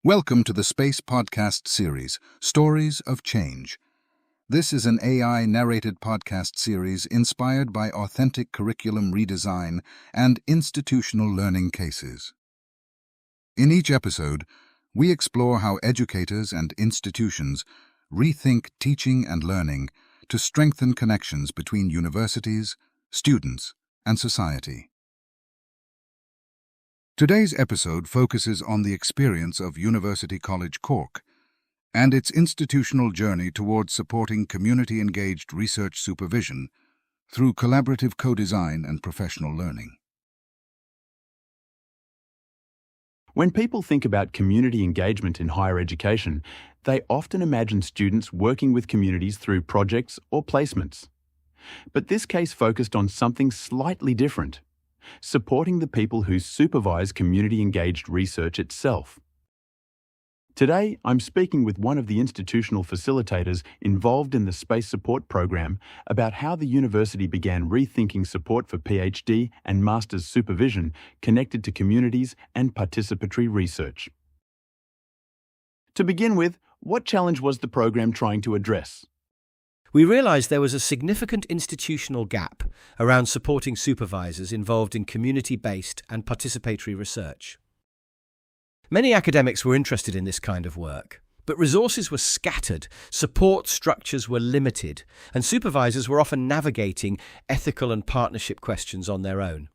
Welcome to the Space Podcast series, Stories of Change. This is an AI-narrated podcast series inspired by authentic curriculum redesign and institutional learning cases. In each episode, we explore how educators and institutions rethink teaching and learning to strengthen connections between universities, students, and society. Today's episode focuses on the experience of University College Cork and its institutional journey towards supporting community-engaged research supervision through collaborative co-design and professional learning. When people think about community engagement in higher education, they often imagine students working with communities through projects or placements. But this case focused on something slightly different: supporting the people who supervise community-engaged research itself. Today, I'm speaking with one of the institutional facilitators involved in the Space Support Program about how the university began rethinking support for PhD and master's supervision connected to communities and participatory research. To begin with, what challenge was the program trying to address? We realised there was a significant institutional gap around supporting supervisors involved in community-based and participatory research. Many academics were interested in this kind of work, but resources were scattered, support structures were limited, and supervisors were often navigating ethical and partnership questions on their own.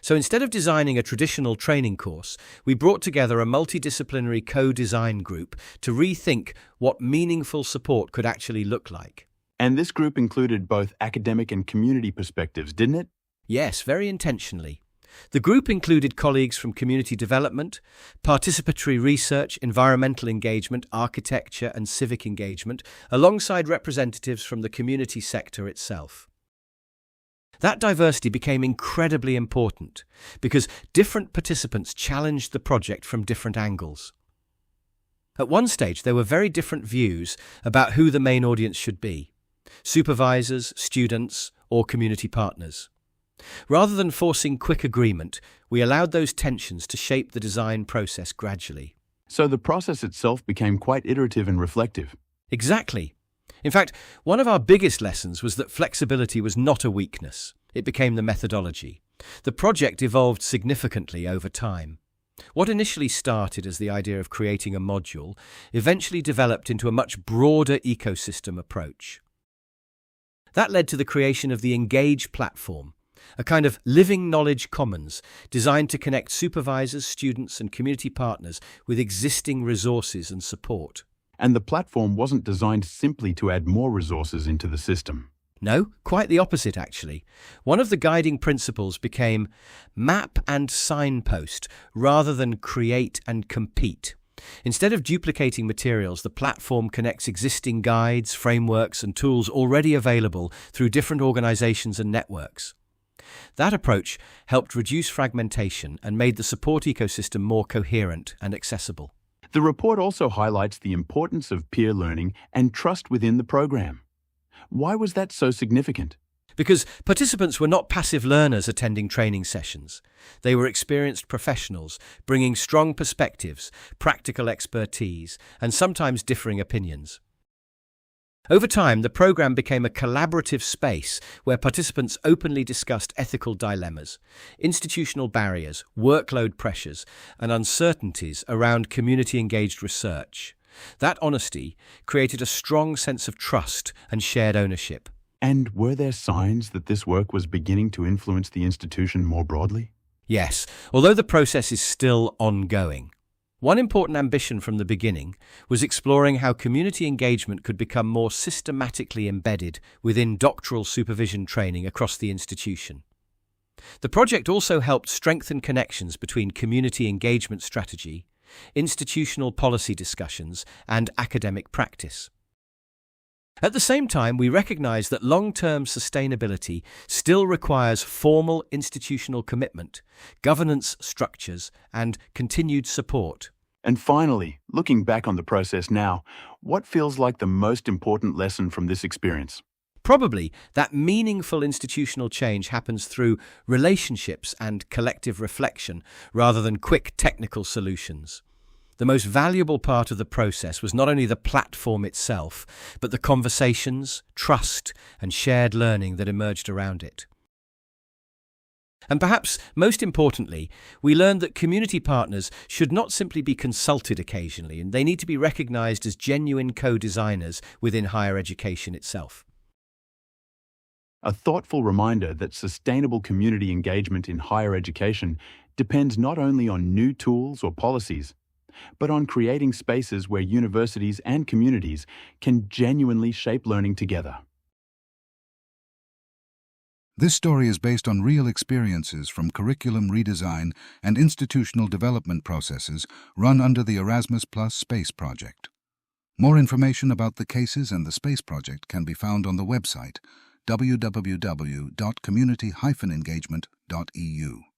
So instead of designing a traditional training course, we brought together a multidisciplinary co-design group to rethink what meaningful support could actually look like. And this group included both academic and community perspectives, didn't it? Yes, very intentionally. The group included colleagues from community development, participatory research, environmental engagement, architecture and civic engagement, alongside representatives from the community sector itself. That diversity became incredibly important because different participants challenged the project from different angles. At one stage, there were very different views about who the main audience should be: supervisors, students, or community partners. Rather than forcing quick agreement, we allowed those tensions to shape the design process gradually. So the process itself became quite iterative and reflective. Exactly. In fact, one of our biggest lessons was that flexibility was not a weakness. It became the methodology. The project evolved significantly over time. What initially started as the idea of creating a module eventually developed into a much broader ecosystem approach. That led to the creation of the Engage platform, a kind of living knowledge commons designed to connect supervisors, students, and community partners with existing resources and support. And the platform wasn't designed simply to add more resources into the system. No, quite the opposite, actually. One of the guiding principles became map and signpost rather than create and compete. Instead of duplicating materials, the platform connects existing guides, frameworks, and tools already available through different organizations and networks. That approach helped reduce fragmentation and made the support ecosystem more coherent and accessible. The report also highlights the importance of peer learning and trust within the program. Why was that so significant? Because participants were not passive learners attending training sessions. They were experienced professionals, bringing strong perspectives, practical expertise, and sometimes differing opinions. Over time, the program became a collaborative space where participants openly discussed ethical dilemmas, institutional barriers, workload pressures, and uncertainties around community-engaged research. That honesty created a strong sense of trust and shared ownership. And were there signs that this work was beginning to influence the institution more broadly? Yes, although the process is still ongoing. One important ambition from the beginning was exploring how community engagement could become more systematically embedded within doctoral supervision training across the institution. The project also helped strengthen connections between community engagement strategy, institutional policy discussions, and academic practice. At the same time, we recognize that long-term sustainability still requires formal institutional commitment, governance structures, and continued support. And finally, looking back on the process now, what feels like the most important lesson from this experience? Probably that meaningful institutional change happens through relationships and collective reflection rather than quick technical solutions. The most valuable part of the process was not only the platform itself, but the conversations, trust, and shared learning that emerged around it. And perhaps most importantly, we learned that community partners should not simply be consulted occasionally, and they need to be recognized as genuine co-designers within higher education itself. A thoughtful reminder that sustainable community engagement in higher education depends not only on new tools or policies, but on creating spaces where universities and communities can genuinely shape learning together. This story is based on real experiences from curriculum redesign and institutional development processes run under the Erasmus Plus Space Project. More information about the cases and the Space Project can be found on the website www.community-engagement.eu.